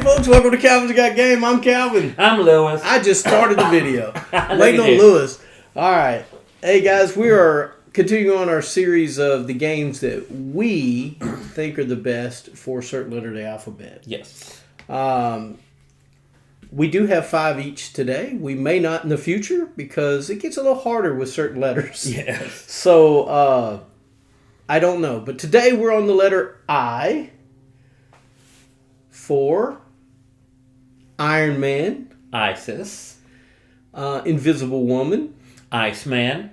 folks. Welcome to Calvinsgotgame. I'm Calvin. I'm Lewis. I just started the video. Waiting on Lewis. All right. Hey, guys. We are continuing on our series of the games that we think are the best for a certain letter of the alphabet. Yes. We do have 5 each today. We may not in the future because it gets a little harder with certain letters. Yes. So, I don't know. But today we're on the letter I for Iron Man, ISIS. Invisible Woman, Iceman.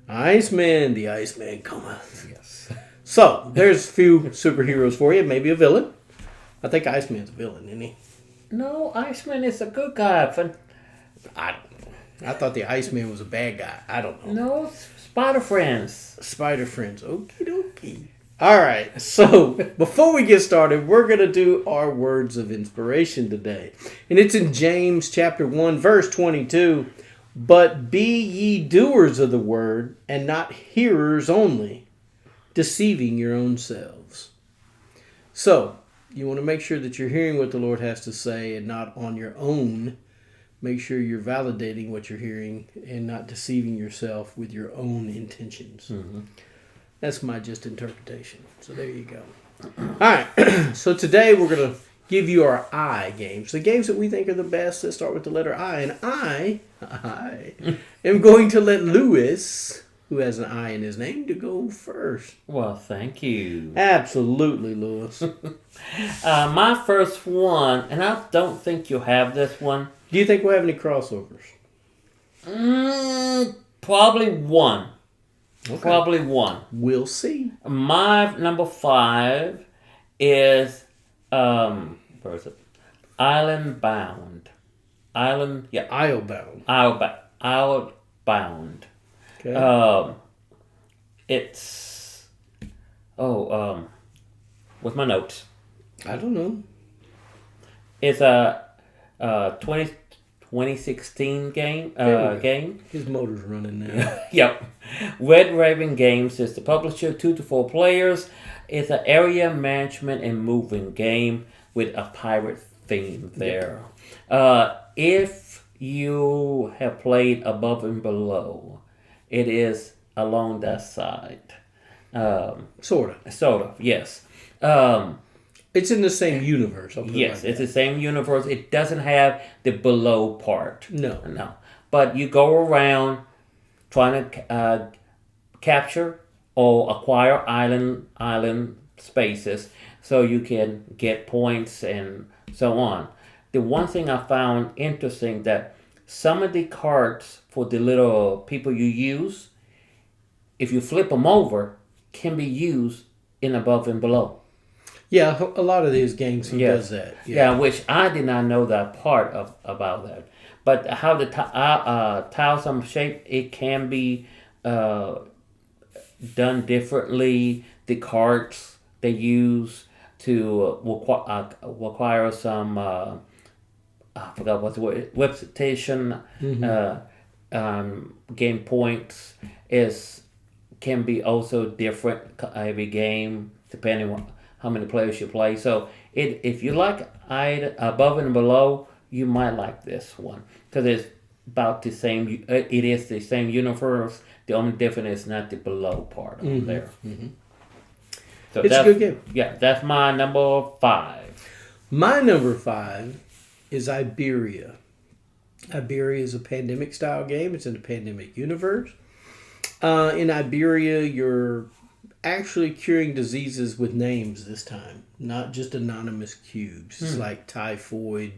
Iceman, the Iceman cometh. Yes. So, there's a few superheroes for you. Maybe a villain. I think Iceman's a villain, isn't he? No, Iceman is a good guy. I don't know. I thought the Iceman was a bad guy. I don't know. No, Spider Friends. Spider Friends. Okie dokie. All right. So, before we get started, we're going to do our words of inspiration today. And it's in James chapter 1, verse 22. But be ye doers of the word, and not hearers only, deceiving your own selves. So, you want to make sure that you're hearing what the Lord has to say and not on your own. Make sure you're validating what you're hearing and not deceiving yourself with your own intentions. Mm-hmm. That's my just interpretation. So there you go. All right. So today we're going to give you our I games. The games that we think are the best that start with the letter I. And I am going to let Lewis, who has an I in his name, to go first. Well, thank you. Absolutely, Lewis. My first one, and I don't think you'll have this one. Do you think we'll have any crossovers? Probably one. Okay. Probably one. We'll see. My number 5 is where is it? Island Bound. Islebound. Bound. Okay. It's with my notes. I don't know. It's a 2016 game. Game. His motor's running now. Yep. Red Raven Games is the publisher. 2 to 4 players. It's an area management and moving game with a pirate theme there. If you have played Above and Below, it is along that side. Sort of, yes. It's in the same universe. Yes, it's the same universe. It doesn't have the below part. No. But you go around trying to capture or acquire island spaces so you can get points and so on. The one thing I found interesting that some of the cards for the little people you use, if you flip them over, can be used in Above and Below. Yeah, a lot of these games he does that. Yeah, which I did not know that part about that. But how the tiles are shaped, it can be done differently. The cards they use to require some, I forgot what's the word, repetition, game points can be also different every game depending on how many players you play. So if you like Above and Below, you might like this one because it's about the same. It is the same universe. The only difference is not the below part of there. Mm-hmm. So it's a good game. Yeah, that's my number 5. My number 5 is Iberia. Iberia is a pandemic style game. It's in the pandemic universe. In Iberia, you're actually curing diseases with names this time, not just anonymous cubes. It's like typhoid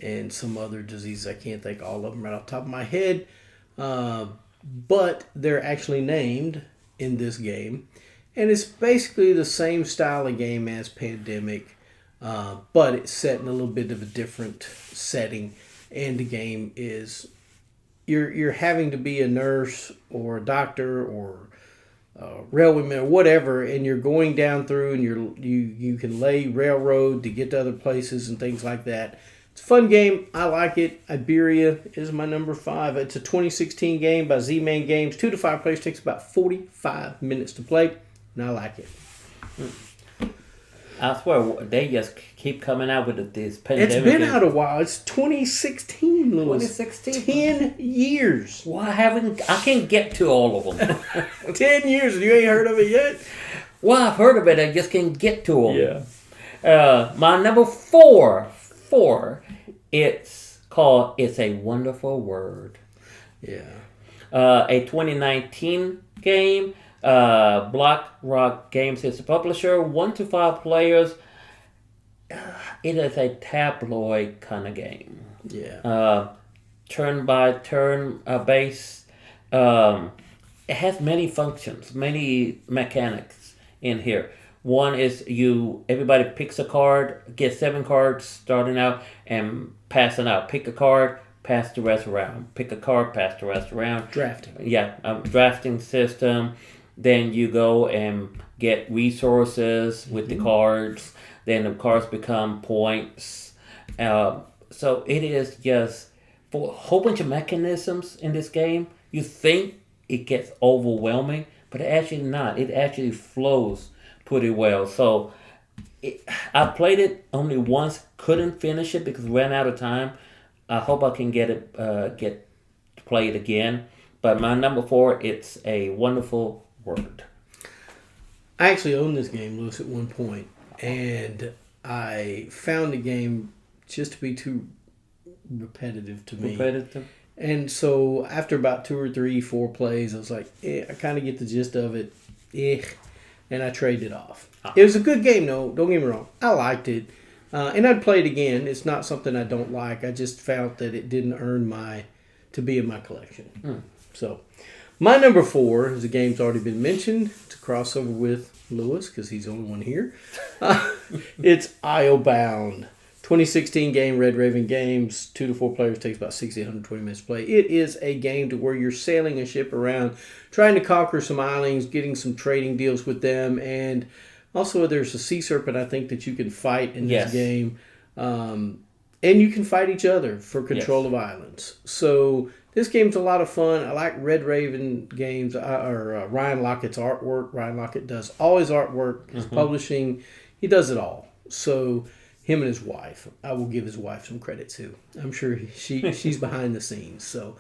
and some other diseases. I can't think all of them right off the top of my head, but they're actually named in this game, and it's basically the same style of game as Pandemic, but it's set in a little bit of a different setting, and the game is you're having to be a nurse or a doctor or railwayman or whatever, and you're going down through and you can lay railroad to get to other places and things like that. It's a fun game. I like it. Iberia is my number 5. It's a 2016 game by Z-Man Games. 2 to 5 players. Takes about 45 minutes to play, and I like it. I swear they just keep coming out with this pandemic. It's been out a while. It's 2016, Lewis. 2016. 10 years. Well, I can't get to all of them. 10 years and you ain't heard of it yet? Well, I've heard of it. I just can't get to them. Yeah. My number four, it's called It's a Wonderful Word. Yeah. A 2019 game. Block Rock Games is the publisher. 1 to 5 players. It is a tabloid kind of game. Yeah. Turn by turn based. It has many functions, many mechanics in here. One is everybody picks a card, gets 7 cards starting out and passing out. Pick a card, pass the rest around. Pick a card, pass the rest around. Drafting. Yeah, drafting system. Then you go and get resources with the cards. Then the cards become points. So it is just for a whole bunch of mechanisms in this game. You think it gets overwhelming, but actually not. It actually flows pretty well. So I played it only once, couldn't finish it because ran out of time. I hope I can get to play it again. But my number 4, It's a Wonderful Word. I actually owned this game, Lewis, at one point, and I found the game just to be too repetitive to me. Repetitive? And so after about 2 or 3, 4 plays, I was like, I kind of get the gist of it. And I traded it off. It was a good game, though. Don't get me wrong. I liked it. And I'd play it again. It's not something I don't like. I just felt that it didn't earn to be in my collection. So my number 4 is a game that's already been mentioned. It's a crossover with Lewis because he's the only one here. It's Islebound. 2016 game, Red Raven Games. 2 to 4 players, takes about 60 to 120 minutes to play. It is a game to where you're sailing a ship around, trying to conquer some islands, getting some trading deals with them, and also there's a sea serpent I think that you can fight in this game. And you can fight each other for control of islands. So this game's a lot of fun. I like Red Raven Games, or Ryan Lockett's artwork. Ryan Lockett does all his artwork, his publishing. He does it all. So him and his wife, I will give his wife some credit too. I'm sure she's behind the scenes. So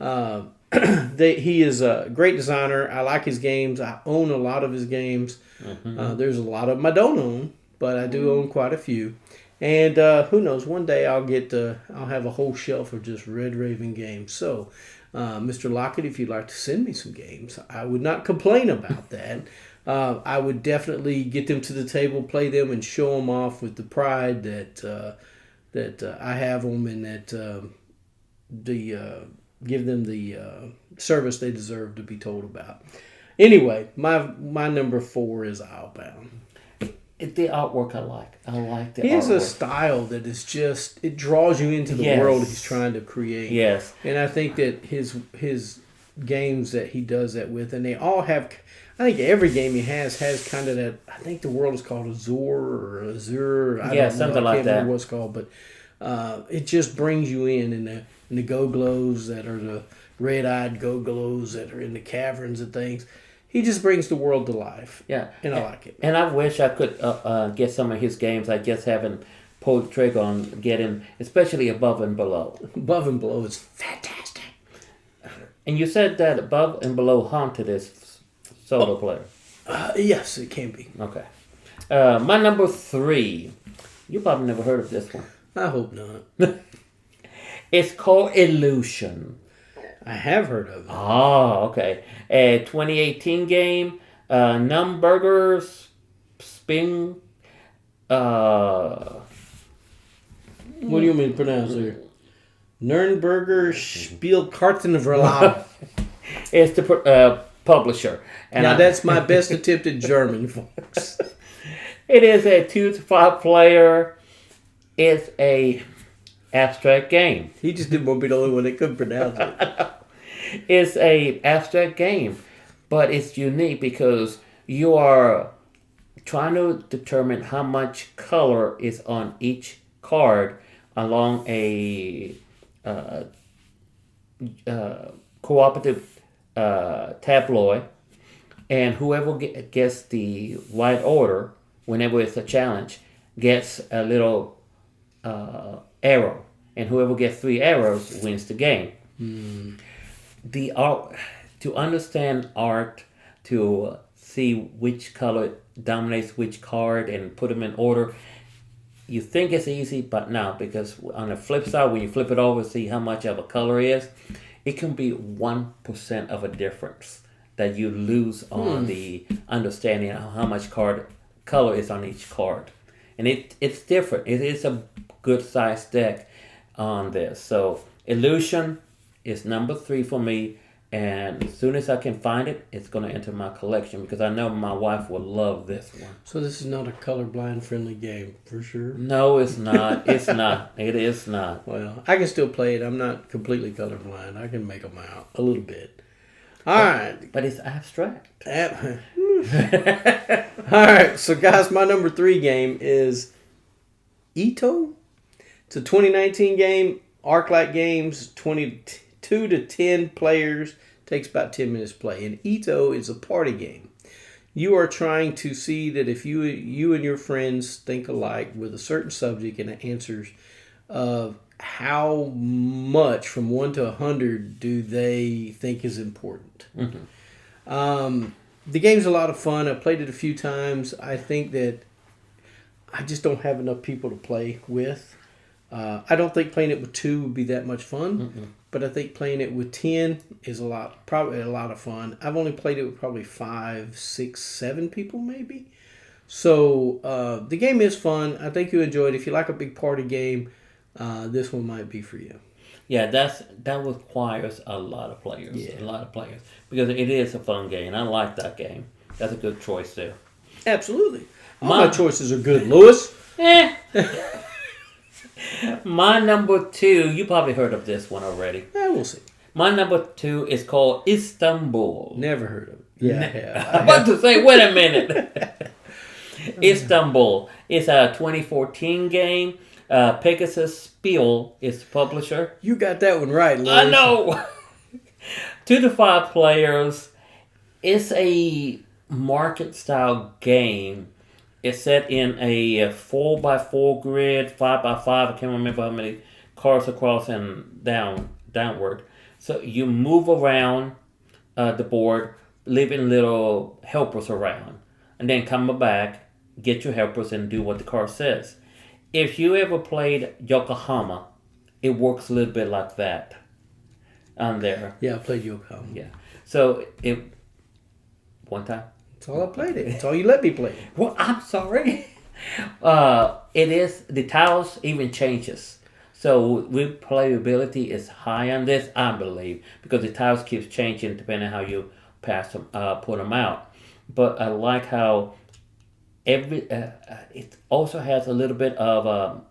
he is a great designer. I like his games. I own a lot of his games. There's a lot of them I don't own, but I do own quite a few. And who knows? One day I'll have a whole shelf of just Red Raven games. So, Mr. Lockett, if you'd like to send me some games, I would not complain about that. I would definitely get them to the table, play them, and show them off with the pride that I have them, and that give them the service they deserve to be told about. Anyway, my number 4 is Islebound. The artwork I like. I like the artwork. He has a style that is just, it draws you into the world he's trying to create. Yes. And I think that his games that he does that with, and they all have, I think every game he has kind of that, I think the world is called Azure or Azure. I don't know. Something like I can't that. remember what it's called, but it just brings you in, and the go-glows that are the red-eyed go-glows that are in the caverns and things. He just brings the world to life. Yeah. And I like it. And I wish I could get some of his games. I just haven't pulled the trigger on getting, especially Above and Below. Above and Below is fantastic. And you said that Above and Below haunted his solo player. Yes, it can be. Okay. My number 3. You probably never heard of this one. I hope not. It's called Illusion. I have heard of it. Oh, okay. A 2018 game. Numburger Spin. What do you mean to pronounce here? Nürnberger Spielkartenverlag. It's the publisher. And now that's my best attempt at German, folks. It is a 2 to 5 player. It's a abstract game. He just didn't want to be the only one that couldn't pronounce it. It's a abstract game, but it's unique because you are trying to determine how much color is on each card along a cooperative tableau, and whoever gets the right order whenever it's a challenge, gets a little arrow, and whoever gets 3 arrows wins the game. The art, to understand art, to see which color dominates which card and put them in order, you think it's easy, but no, because on the flip side, when you flip it over, see how much of a color is, it can be 1% of a difference that you lose on the understanding of how much color is on each card. And it's different. It is a good size deck on this. So Illusion is number 3 for me. And as soon as I can find it, it's going to enter my collection because I know my wife will love this one. So this is not a colorblind friendly game, for sure? No, it's not. It's not. It is not. Well, I can still play it. I'm not completely colorblind. I can make them out a little bit. All right. But it's abstract. All right. So, guys, my number 3 game is Ito. It's a 2019 game. Arclight Games, 22 to 10 players. Takes about 10 minutes to play. And Ito is a party game. You are trying to see that if you and your friends think alike with a certain subject and it answers how much from 1 to 100 do they think is important. The game's a lot of fun. I played it a few times. I think that I just don't have enough people to play with. I don't think playing it with 2 would be that much fun, but I think playing it with 10 is probably a lot of fun. I've only played it with probably 5, 6, 7 people maybe. So the game is fun. I think you enjoy it. If you like a big party game, this one might be for you. Yeah, that requires a lot of players. Yeah. A lot of players. Because it is a fun game. I like that game. That's a good choice there. Absolutely. All my choices are good, Lewis. My number 2, you probably heard of this one already. We'll see. My number 2 is called Istanbul. Never heard of it. Yeah, I have. I'm about to say, wait a minute. Istanbul. It's a 2014 game. Pegasus Spiel is the publisher. You got that one right, Lewis. I know. 2 to 5 players. It's a market-style game. It's set in a 4x4 grid, 5x5. I can't remember how many cards across and downward. So you move around the board, leaving little helpers around. And then come back, get your helpers, and do what the card says. If you ever played Yokohama, it works a little bit like that on there. Yeah, I played Yokohama. Yeah. So one time. That's all I played it. That's all you let me play. Well, I'm sorry. It is, the tiles even changes. So replayability is high on this, I believe, because the tiles keeps changing depending on how you pass them, put them out. But I like how it also has a little bit of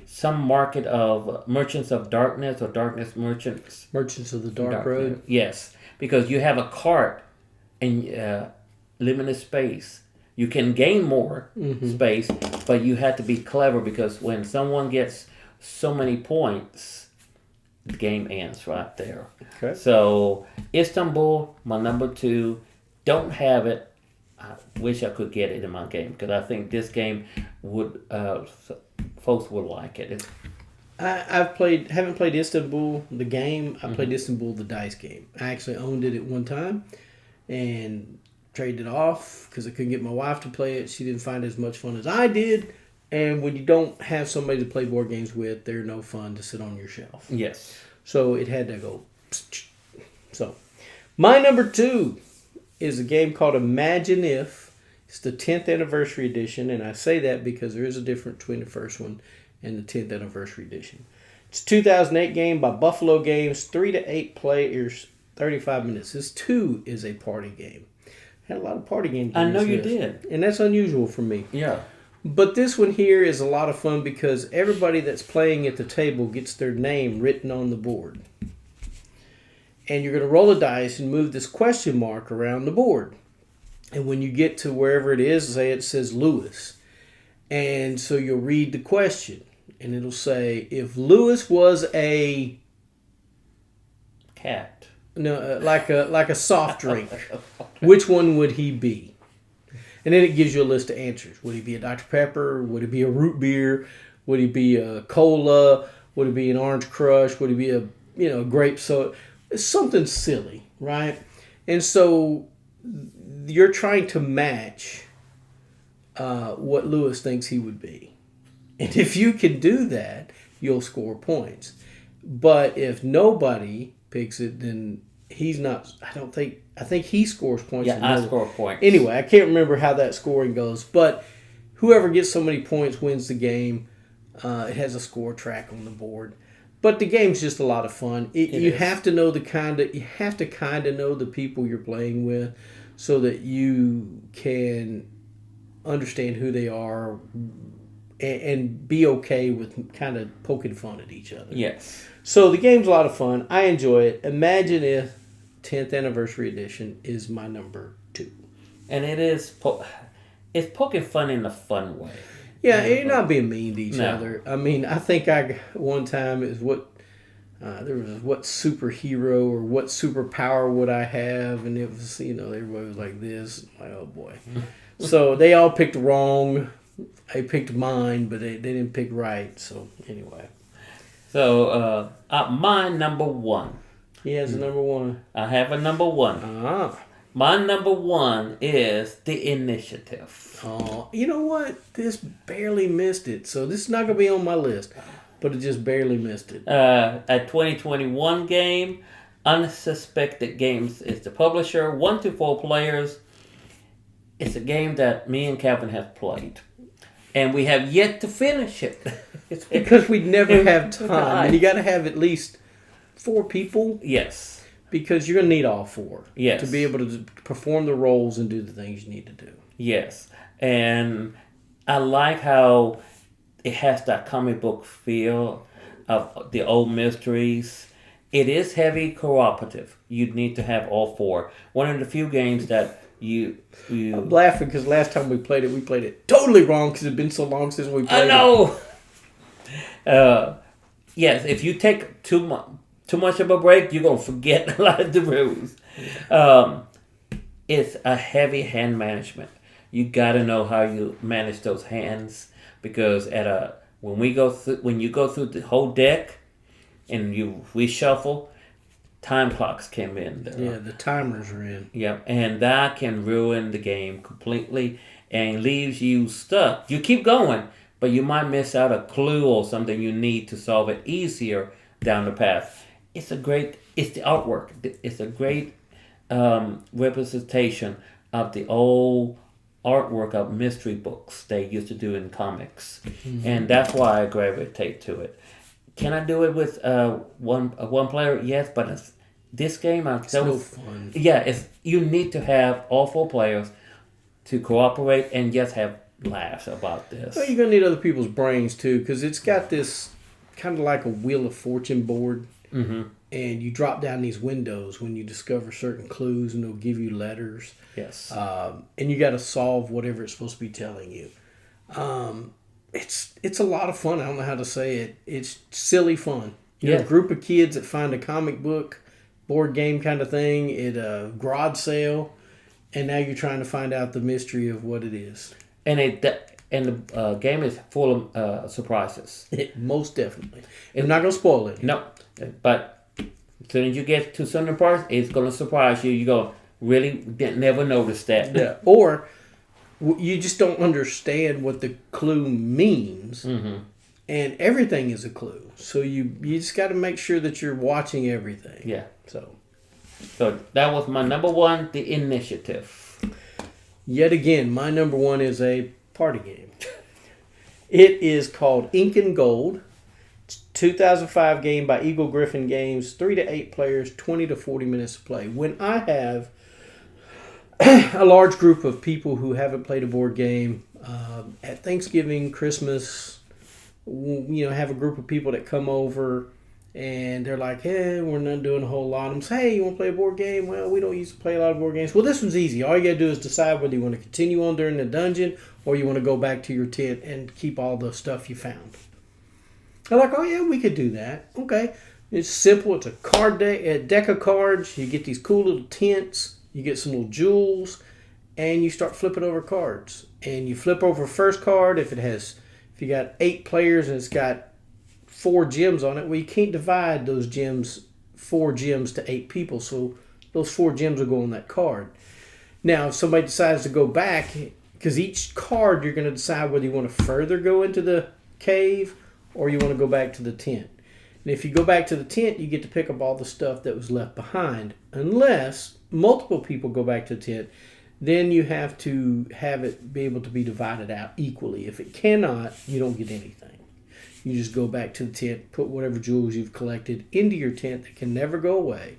some market of Merchants of Darkness or Darkness Merchants. Merchants of the Dark Road. Yes, because you have a cart and limited space. You can gain more space, but you have to be clever because when someone gets so many points, the game ends right there. Okay. So Istanbul, my number 2, don't have it. I wish I could get it in my game because I think this game would folks would like it. Haven't played Istanbul the game. I played Istanbul the dice game. I actually owned it at one time and traded it off because I couldn't get my wife to play it. She didn't find it as much fun as I did. And when you don't have somebody to play board games with, they're no fun to sit on your shelf. Yes. So it had to go. So my number 2 is a game called Imagine If. It's the 10th anniversary edition, and I say that because there is a difference between the first one and the 10th anniversary edition. It's a 2008 game by Buffalo Games, 3 to 8 players, 35 minutes. This 2 is a party game. Had a lot of party games. I know you did. And that's unusual for me. Yeah. But this one here is a lot of fun because everybody that's playing at the table gets their name written on the board. And you're going to roll a dice and move this question mark around the board. And when you get to wherever it is, say it says Lewis. And so you'll read the question. And it'll say, if Lewis was a... cat. No, like a soft drink, which one would he be? And And then it gives you a list of answers. Would it be a Dr. Pepper? Would it be a root beer? Would it be a cola? Would it be an orange crush? Would it be a grape soda? It's something silly, right? And so you're trying to match what Lewis thinks he would be. And if you can do that, you'll score points. But if nobody picks it, then he's not. I think he scores points. Yeah, I score points. Anyway, I can't remember how that scoring goes. But whoever gets so many points wins the game. It has a score track on the board. But the game's just a lot of fun. You have to know you have to kind of know the people you're playing with, so that you can understand who they are and be okay with kind of poking fun at each other. Yes. So the game's a lot of fun. I enjoy it. Imagine if 10th Anniversary Edition is my number 2. And it's poking fun in a fun way. Yeah, you're not being mean to each other. I mean, I think one time is there was what superhero or what superpower would I have, and it was everybody was like this. Like, oh boy. So they all picked wrong. I picked mine, but they didn't pick right. So anyway. So my number 1. He has a number 1. I have a number 1. My number 1 is The Initiative. Oh, you know what? This barely missed it. So this is not going to be on my list, but it just barely missed it. A 2021 game. Unsuspected Games is the publisher. 1 to 4 players. It's a game that me and Calvin have played. And we have yet to finish it. It's because we never have time. And you got to have at least 4 people. Yes. Because you're going to need all 4. Yes. To be able to perform the roles and do the things you need to do. Yes. And I like how it has that comic book feel of the old mysteries. It is heavy cooperative. You need to have all 4. One of the few games that you I'm laughing because last time we played it totally wrong because it's been so long since we played it. I know! Yes, if you take too much of a break, you're going to forget a lot of the rules. It's a heavy hand management. You got to know how you manage those hands, because when you go through the whole deck and you reshuffle, time clocks come in. Yeah, the timers are in. Yep, and that can ruin the game completely and leaves you stuck. You keep going, but you might miss out a clue or something you need to solve it easier down the path. It's the artwork. It's a great representation of the old artwork of mystery books they used to do in comics. Mm-hmm. And that's why I gravitate to it. Can I do it with one player? Yes, but this game, it's no fun. Yeah, you need to have all 4 players to cooperate and just have laughs about this. Well, you're going to need other people's brains too, because it's got this kind of like a Wheel of Fortune board. Mm-hmm. And you drop down these windows when you discover certain clues, and they'll give you letters. Yes. And you got to solve whatever it's supposed to be telling you. It's a lot of fun. I don't know how to say it. It's silly fun. You're a group of kids that find a comic book, board game kind of thing at a garage sale, and now you're trying to find out the mystery of what it is. And the game is full of surprises. Most definitely. I'm not going to spoil it. No, but as soon as you get to certain parts, it's going to surprise you. You go, really never noticed that. Yeah. Or you just don't understand what the clue means. Mm-hmm. And everything is a clue. So you just got to make sure that you're watching everything. Yeah. So that was my number 1, The Initiative. Yet again, my number 1 is a party game. It is called Ink and Gold. It's a 2005 game by Eagle Griffin Games. 3 to 8 players, 20 to 40 minutes to play. When I have a large group of people who haven't played a board game at Thanksgiving, Christmas, have a group of people that come over and they're like, hey, we're not doing a whole lot. I'm saying, hey, you want to play a board game? Well, we don't used to play a lot of board games. Well, this one's easy. All you got to do is decide whether you want to continue on during the dungeon or you want to go back to your tent and keep all the stuff you found. They're like, oh, yeah, we could do that. Okay. It's simple. It's a deck of cards. You get these cool little tents. You get some little jewels. and you start flipping over cards. And you flip over first card if you got 8 players and it's got 4 gems on it. Well, you can't divide those 4 gems to 8 people, so those 4 gems will go on that card. Now, if somebody decides to go back, because each card you're going to decide whether you want to further go into the cave or you want to go back to the tent. And if you go back to the tent, you get to pick up all the stuff that was left behind. Unless multiple people go back to the tent, then you have to have it be able to be divided out equally. If it cannot, you don't get anything. You just go back to the tent, put whatever jewels you've collected into your tent that can never go away.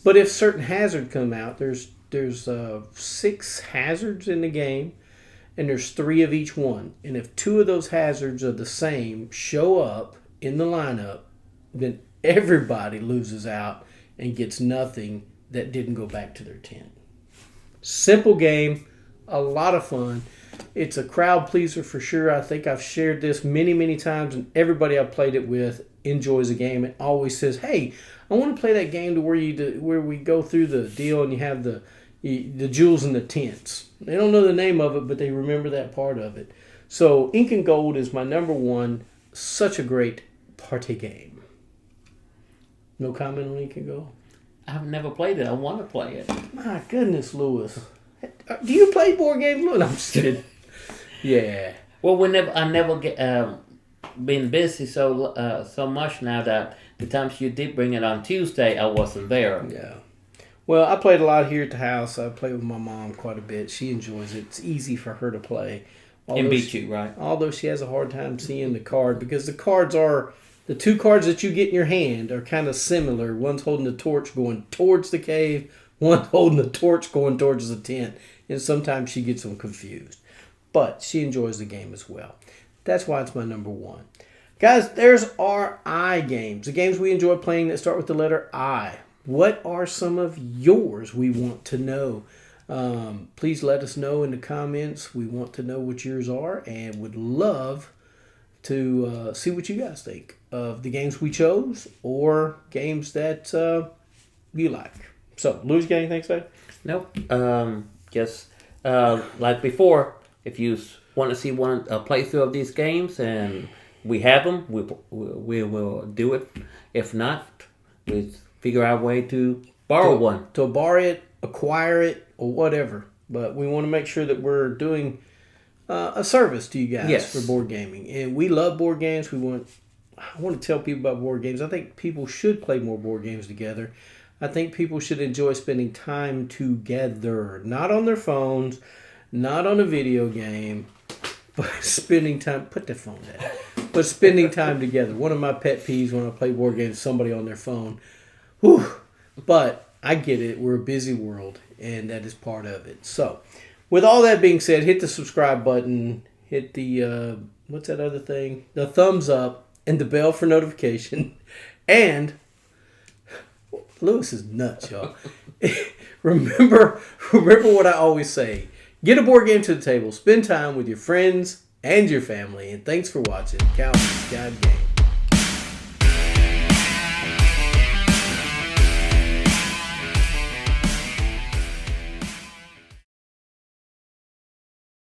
But if certain hazards come out, there's 6 hazards in the game, and there's 3 of each one. And if 2 of those hazards are the same show up in the lineup, then everybody loses out and gets nothing that didn't go back to their tent. Simple game, a lot of fun. It's a crowd pleaser for sure. I think I've shared this many, many times, and everybody I've played it with enjoys the game and always says, "Hey, I want to play that game to where we go through the deal and you have the jewels in the tents." They don't know the name of it, but they remember that part of it. So Ink and Gold is my number 1. Such a great party game. No comment on Ink and Gold? I've never played it. I want to play it. My goodness, Lewis. Do you play board games, Lewis? I'm just kidding. Yeah. Well, I never get been busy so much now that the times you did bring it on Tuesday, I wasn't there. Yeah. Well, I played a lot here at the house. I play with my mom quite a bit. She enjoys it. It's easy for her to play. And beat you, right? Although she has a hard time seeing the card because the cards are... The 2 cards that you get in your hand are kind of similar. One's holding the torch going towards the cave. One's holding the torch going towards the tent. And sometimes she gets them confused. But she enjoys the game as well. That's why it's my number 1. Guys, there's our I games. The games we enjoy playing that start with the letter I. What are some of yours? We want to know. Please let us know in the comments. We want to know what yours are and would love to see what you guys think of the games we chose or games that you like. So, Louis, got anything to say? Nope. Just like before, if you want to see a playthrough of these games and we have them, we will do it. If not, we figure out a way to borrow one. To borrow it, acquire it, or whatever. But we want to make sure that we're doing a service to you guys for board gaming. And we love board games. I want to tell people about board games. I think people should play more board games together. I think people should enjoy spending time together. Not on their phones, not on a video game, but spending time... Put the phone down. But spending time together. One of my pet peeves when I play board games is somebody on their phone. Whew. But I get it. We're a busy world, and that is part of it. So... With all that being said, hit the subscribe button, hit the, what's that other thing? The thumbs up and the bell for notification. And, Lewis is nuts, y'all. remember what I always say. Get a board game to the table. Spend time with your friends and your family. And thanks for watching Calvinsgotgame.